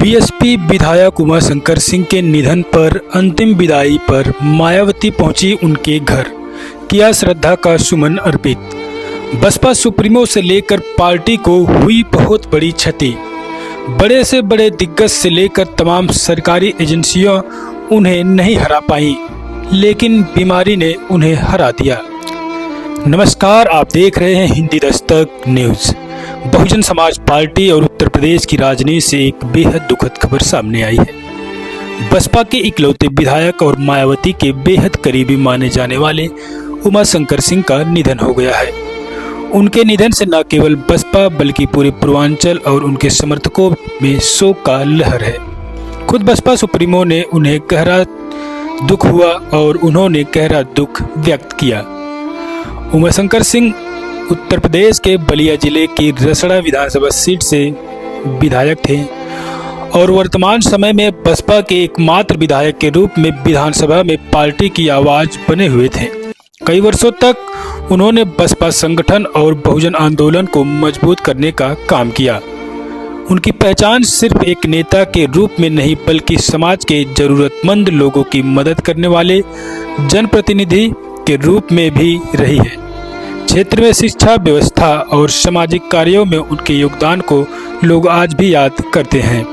BSP विधायक उमाशंकर सिंह के निधन पर अंतिम विदाई पर मायावती पहुंची उनके घर, किया श्रद्धा का सुमन अर्पित। बसपा सुप्रीमो से लेकर पार्टी को हुई बहुत बड़ी क्षति। बड़े से बड़े दिग्गज से लेकर तमाम सरकारी एजेंसियां उन्हें नहीं हरा पाई, लेकिन बीमारी ने उन्हें हरा दिया। नमस्कार, आप देख रहे हैं हिंदी दस्तक न्यूज़। बहुजन समाज पार्टी और उत्तर प्रदेश की राजनीति से एक बेहद दुखद खबर सामने आई है। बसपा के इकलौते विधायक और मायावती के बेहद करीबी माने जाने वाले उमाशंकर सिंह का निधन हो गया है। उनके निधन से न केवल बसपा बल्कि पूरे पूर्वांचल और उनके समर्थकों में शोक का लहर है। खुद बसपा सुप्रीमो ने उन्हें गहरा दुख हुआ और उन्होंने गहरा दुख व्यक्त किया। उमाशंकर सिंह उत्तर प्रदेश के बलिया जिले की रसड़ा विधानसभा सीट से विधायक थे और वर्तमान समय में बसपा के एकमात्र विधायक के रूप में विधानसभा में पार्टी की आवाज बने हुए थे। कई वर्षों तक उन्होंने बसपा संगठन और बहुजन आंदोलन को मजबूत करने का काम किया। उनकी पहचान सिर्फ एक नेता के रूप में नहीं बल्कि समाज के जरूरतमंद लोगों की मदद करने वाले जनप्रतिनिधि के रूप में भी रही है। क्षेत्र में शिक्षा व्यवस्था और सामाजिक कार्यों में उनके योगदान को लोग आज भी याद करते हैं।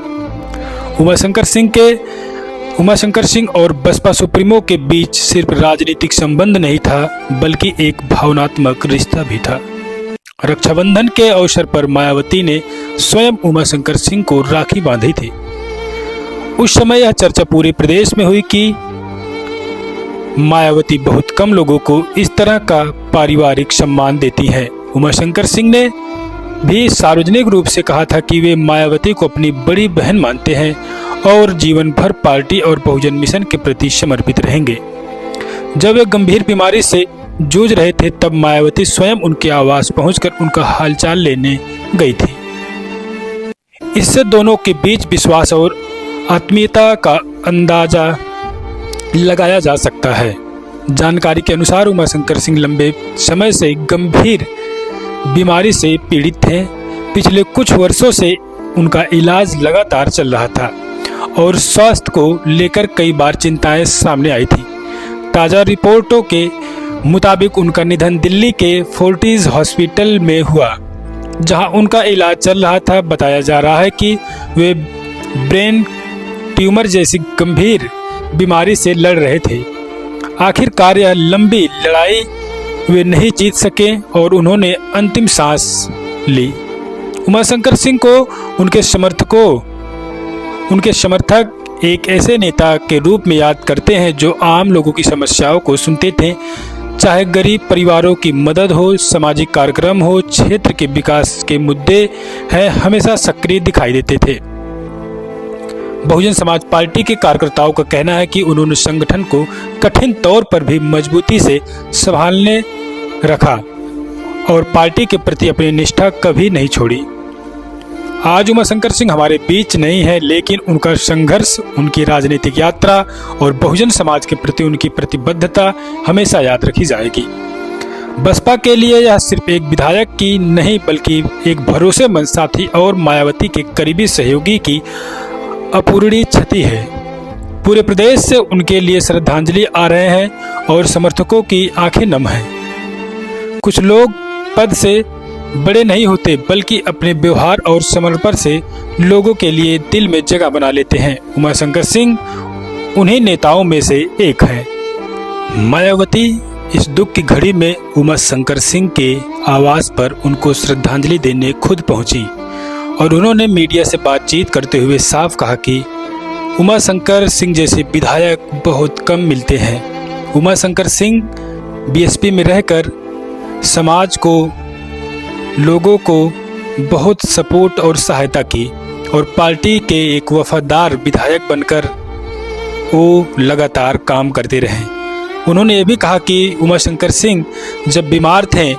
उमाशंकर सिंह और बसपा सुप्रीमो के बीच सिर्फ राजनीतिक संबंध नहीं था बल्कि एक भावनात्मक रिश्ता भी था। रक्षाबंधन के अवसर पर मायावती ने स्वयं उमाशंकर सिंह को राखी बांधी थी। उस समय यह चर्चा पूरे प्रदेश में हुई कि मायावती बहुत कम लोगों को इस तरह का पारिवारिक सम्मान देती हैं। उमाशंकर सिंह ने भी सार्वजनिक रूप से कहा था कि वे मायावती को अपनी बड़ी बहन मानते हैं और जीवन भर पार्टी और बहुजन मिशन के प्रति समर्पित रहेंगे। जब वे गंभीर बीमारी से जूझ रहे थे तब मायावती स्वयं उनके आवास पहुंचकर उनका हालचाल लेने गई थी। इससे दोनों के बीच विश्वास और आत्मीयता का अंदाजा लगाया जा सकता है। जानकारी के अनुसार उमाशंकर सिंह लंबे समय से गंभीर बीमारी से पीड़ित थे। पिछले कुछ वर्षों से उनका इलाज लगातार चल रहा था और स्वास्थ्य को लेकर कई बार चिंताएं सामने आई थी। ताज़ा रिपोर्टों के मुताबिक उनका निधन दिल्ली के फोर्टिस हॉस्पिटल में हुआ, जहां उनका इलाज चल रहा था। बताया जा रहा है कि वे ब्रेन ट्यूमर जैसी गंभीर बीमारी से लड़ रहे थे। आखिरकार यह लंबी लड़ाई वे नहीं जीत सके और उन्होंने अंतिम सांस ली। उमाशंकर सिंह को उनके समर्थक एक ऐसे नेता के रूप में याद करते हैं जो आम लोगों की समस्याओं को सुनते थे, चाहे गरीब परिवारों की मदद हो, सामाजिक कार्यक्रम हो, क्षेत्र के विकास के मुद्दे हैं, हमेशा सक्रिय दिखाई देते थे। बहुजन समाज पार्टी के कार्यकर्ताओं का कहना है कि उन्होंने संगठन को कठिन तौर पर भी मजबूती से संभालने रखा और पार्टी के प्रति अपनी निष्ठा कभी नहीं छोड़ी। आज उमाशंकर सिंह हमारे बीच नहीं है, लेकिन उनका संघर्ष, उनकी राजनीतिक यात्रा और बहुजन समाज के प्रति उनकी प्रतिबद्धता हमेशा याद रखी जाएगी। बसपा के लिए यह सिर्फ एक विधायक की नहीं बल्कि एक भरोसेमंद साथी और मायावती के करीबी सहयोगी की अपूरणीय क्षति है। पूरे प्रदेश से उनके लिए श्रद्धांजलि आ रहे हैं और समर्थकों की आंखें नम हैं। कुछ लोग पद से बड़े नहीं होते बल्कि अपने व्यवहार और समर्पण से लोगों के लिए दिल में जगह बना लेते हैं। उमाशंकर सिंह उन्हीं नेताओं में से एक हैं। मायावती इस दुख की घड़ी में उमाशंकर सिंह के आवास पर उनको श्रद्धांजलि देने खुद पहुंची और उन्होंने मीडिया से बातचीत करते हुए साफ कहा कि उमाशंकर सिंह जैसे विधायक बहुत कम मिलते हैं। उमाशंकर सिंह बीएसपी में रहकर समाज को, लोगों को बहुत सपोर्ट और सहायता की और पार्टी के एक वफादार विधायक बनकर वो लगातार काम करते रहे। उन्होंने ये भी कहा कि उमाशंकर सिंह जब बीमार थे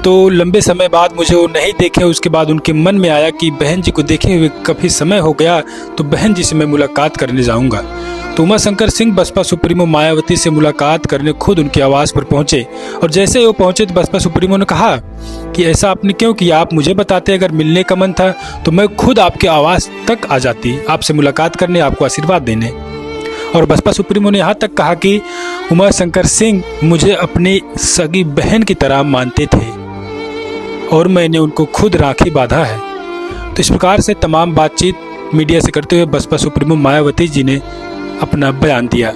तो लंबे समय बाद मुझे वो नहीं देखे। उसके बाद उनके मन में आया कि बहन जी को देखे हुए काफ़ी समय हो गया, तो बहन जी से मैं मुलाकात करने जाऊंगा। तो उमाशंकर सिंह बसपा सुप्रीमो मायावती से मुलाकात करने खुद उनके आवास पर पहुंचे, और जैसे वो पहुंचे तो बसपा सुप्रीमो ने कहा कि ऐसा आपने क्यों किया, आप मुझे बताते, अगर मिलने का मन था तो मैं खुद आपके आवास तक आ जाती, आपसे मुलाकात करने, आपको आशीर्वाद देने। और बसपा सुप्रीमो ने यहाँ तक कहा कि उमाशंकर सिंह मुझे अपनी सगी बहन की तरह मानते थे और मैंने उनको खुद राखी बांधा है। तो इस प्रकार से तमाम बातचीत मीडिया से करते हुए बसपा सुप्रीमो मायावती जी ने अपना बयान दिया।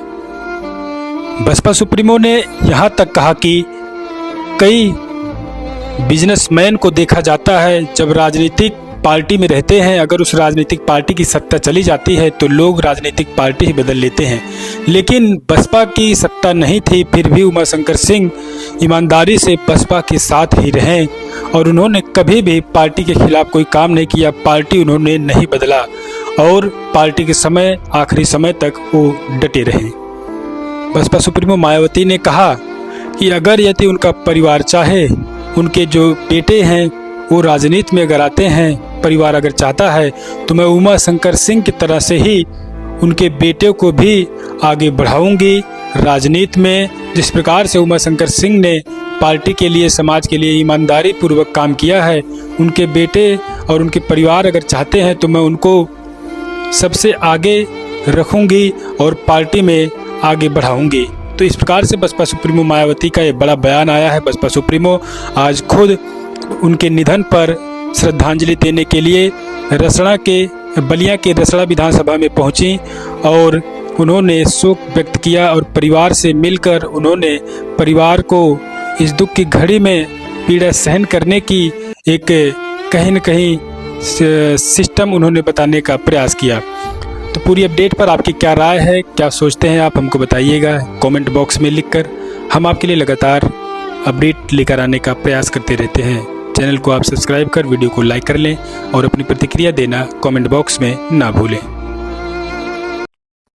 बसपा सुप्रीमो ने यहाँ तक कहा कि कई बिजनेसमैन को देखा जाता है जब राजनीतिक पार्टी में रहते हैं, अगर उस राजनीतिक पार्टी की सत्ता चली जाती है तो लोग राजनीतिक पार्टी ही बदल लेते हैं, लेकिन बसपा की सत्ता नहीं थी, फिर भी उमाशंकर सिंह ईमानदारी से बसपा के साथ ही रहे और उन्होंने कभी भी पार्टी के खिलाफ कोई काम नहीं किया, पार्टी उन्होंने नहीं बदला और पार्टी के समय आखिरी समय तक वो डटे रहे। बसपा सुप्रीमो मायावती ने कहा कि अगर यदि उनका परिवार चाहे, उनके जो बेटे हैं वो राजनीति में अगर आते हैं, परिवार अगर चाहता है, तो मैं उमाशंकर सिंह की तरह से ही उनके बेटे को भी आगे बढ़ाऊंगी राजनीति में। जिस प्रकार से उमाशंकर सिंह ने पार्टी के लिए, समाज के लिए ईमानदारी पूर्वक काम किया है, उनके बेटे और उनके परिवार अगर चाहते हैं तो मैं उनको सबसे आगे रखूंगी और पार्टी में आगे बढ़ाऊंगी। तो इस प्रकार से बसपा सुप्रीमो मायावती का ये बड़ा बयान आया है। बसपा सुप्रीमो आज खुद उनके निधन पर श्रद्धांजलि देने के लिए बलिया के रसड़ा विधानसभा में पहुंची और उन्होंने शोक व्यक्त किया और परिवार से मिलकर उन्होंने परिवार को इस दुख की घड़ी में पीड़ा सहन करने की एक कहीं न कहीं सिस्टम उन्होंने बताने का प्रयास किया। तो पूरी अपडेट पर आपकी क्या राय है, क्या सोचते हैं आप, हमको बताइएगा कमेंट बॉक्स में लिखकर। हम आपके लिए लगातार अपडेट लेकर आने का प्रयास करते रहते हैं। चैनल को आप सब्सक्राइब कर वीडियो को लाइक कर लें और अपनी प्रतिक्रिया देना कमेंट बॉक्स में ना भूलें।